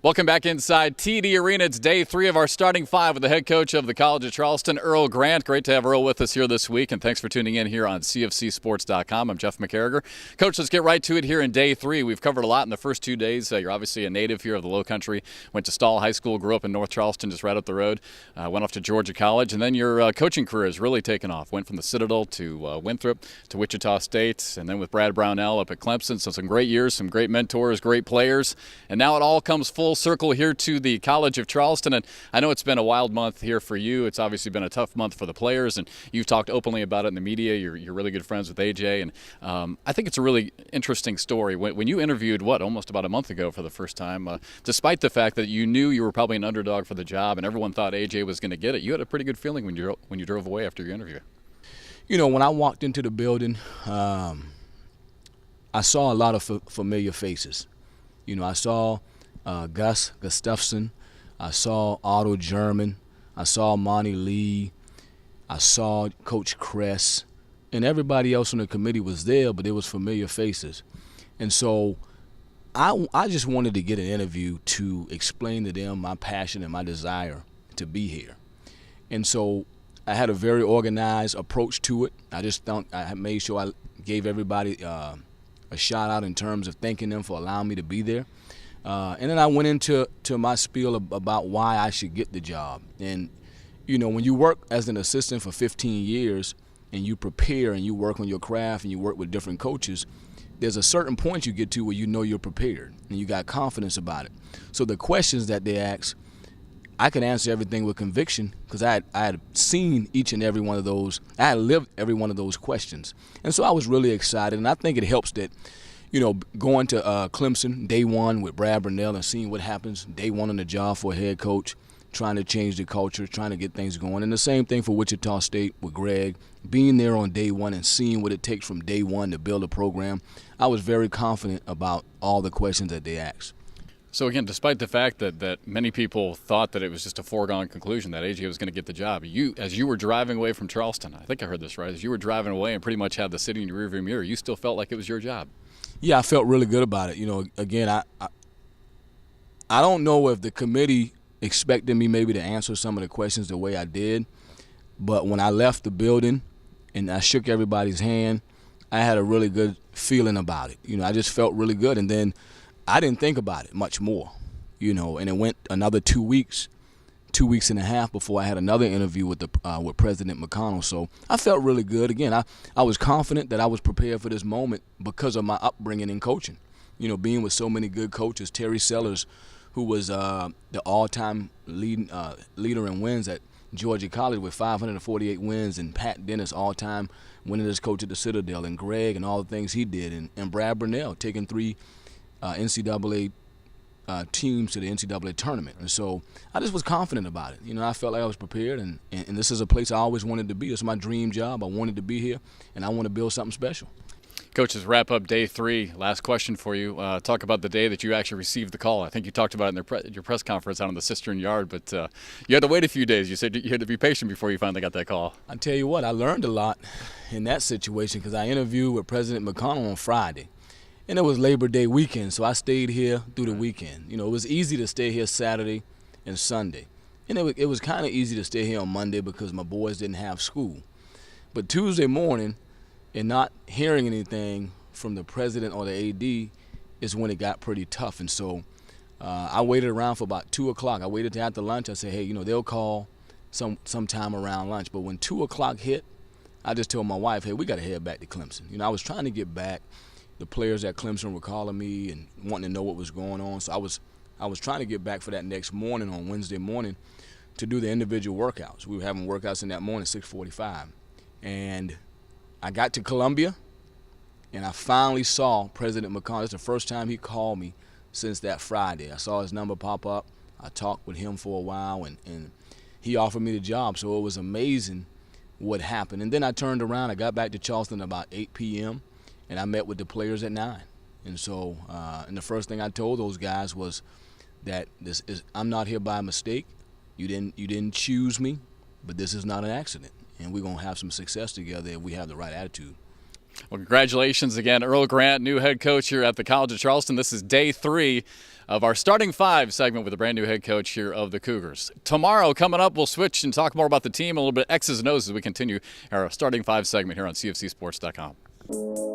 Welcome back inside TD Arena. It's day 3 of our starting 5 with the head coach of the College of Charleston, Earl Grant. Great to have Earl with us here this week, and thanks for tuning in here on cofcsports.com. I'm Jeff McCarriger. Coach, let's get right to it here in day 3. We've covered a lot in the first 2 days. You're obviously a native here of the Low Country. Went to Stall High School, grew up in North Charleston, just right up the road. Went off to Georgia College, and then your coaching career has really taken off. Went from the Citadel to Winthrop to Wichita State, and then with Brad Brownell up at Clemson. So some great years, some great mentors, great players, and now it all comes full circle here to the College of Charleston. And I know it's been a wild month here for you. It's obviously been a tough month for the players, and you've talked openly about it in the media. You're really good friends with AJ, and I think it's a really interesting story. When you interviewed, almost about a month ago for the first time, despite the fact that you knew you were probably an underdog for the job and everyone thought AJ was going to get it, you had a pretty good feeling when you drove away after your interview. You know, when I walked into the building, I saw a lot of familiar faces. You know, I saw Gus Gustafson, I saw Otto German, I saw Monty Lee, I saw Coach Kress, and everybody else on the committee was there, but it was familiar faces. And so I just wanted to get an interview to explain to them my passion and my desire to be here. And so I had a very organized approach to it. I just thought I made sure I gave everybody a shout out in terms of thanking them for allowing me to be there. And then I went into my spiel about why I should get the job. And, you know, when you work as an assistant for 15 years and you prepare and you work on your craft and you work with different coaches, there's a certain point you get to where you know you're prepared and you got confidence about it. So the questions that they ask, I could answer everything with conviction because I had seen each and every one of those. I had lived every one of those questions. And so I was really excited, and I think it helps that, you know, going to Clemson day one with Brad Brownell and seeing what happens day one on the job for a head coach, trying to change the culture, trying to get things going. And the same thing for Wichita State with Greg, being there on day one and seeing what it takes from day one to build a program. I was very confident about all the questions that they asked. So again, despite the fact that many people thought that it was just a foregone conclusion that AJ was going to get the job, as you were driving away from Charleston, I think I heard this right, as you were driving away and pretty much had the city in your rearview mirror, you still felt like it was your job. Yeah, I felt really good about it. You know, again, I don't know if the committee expected me maybe to answer some of the questions the way I did, but when I left the building and I shook everybody's hand, I had a really good feeling about it. You know, I just felt really good, and then I didn't think about it much more, you know, and it went another 2 weeks and a half before I had another interview with President McConnell. So I felt really good. Again, I was confident that I was prepared for this moment because of my upbringing in coaching. You know, being with so many good coaches, Terry Sellers, who was the all-time leader in wins at Georgia College with 548 wins, and Pat Dennis, all-time winningest coach at the Citadel, and Greg and all the things he did, and Brad Brownell taking 3 NCAA teams to the NCAA tournament. And so I just was confident about it. You know, I felt like I was prepared, and this is a place I always wanted to be. This is my dream job. I wanted to be here, and I want to build something special. Coaches, wrap up day 3. Last question for you. Talk about the day that you actually received the call. I think you talked about it in your press conference out in the Cistern Yard, but you had to wait a few days. You said you had to be patient before you finally got that call. I tell you what, I learned a lot in that situation because I interviewed with President McConnell on Friday. And it was Labor Day weekend, so I stayed here through the weekend. You know, it was easy to stay here Saturday and Sunday. And it was kind of easy to stay here on Monday because my boys didn't have school. But Tuesday morning, and not hearing anything from the president or the AD is when it got pretty tough. And so I waited around for about 2 o'clock. I waited till after lunch. I said, hey, you know, they'll call sometime around lunch. But when 2 o'clock hit, I just told my wife, hey, we got to head back to Clemson. You know, I was trying to get back. The players at Clemson were calling me and wanting to know what was going on. So I was trying to get back for that next morning on Wednesday morning to do the individual workouts. We were having workouts in that morning, 6:45. And I got to Columbia, and I finally saw President McConnell. It's the first time he called me since that Friday. I saw his number pop up. I talked with him for a while, and he offered me the job. So it was amazing what happened. And then I turned around. I got back to Charleston about 8 p.m., and I met with the players at 9. And so and the first thing I told those guys was that I'm not here by mistake. You didn't choose me, but this is not an accident. And we're going to have some success together if we have the right attitude. Well, congratulations again, Earl Grant, new head coach here at the College of Charleston. This is day 3 of our starting 5 segment with a brand new head coach here of the Cougars. Tomorrow, coming up, we'll switch and talk more about the team, a little bit X's and O's as we continue our starting 5 segment here on cofcsports.com.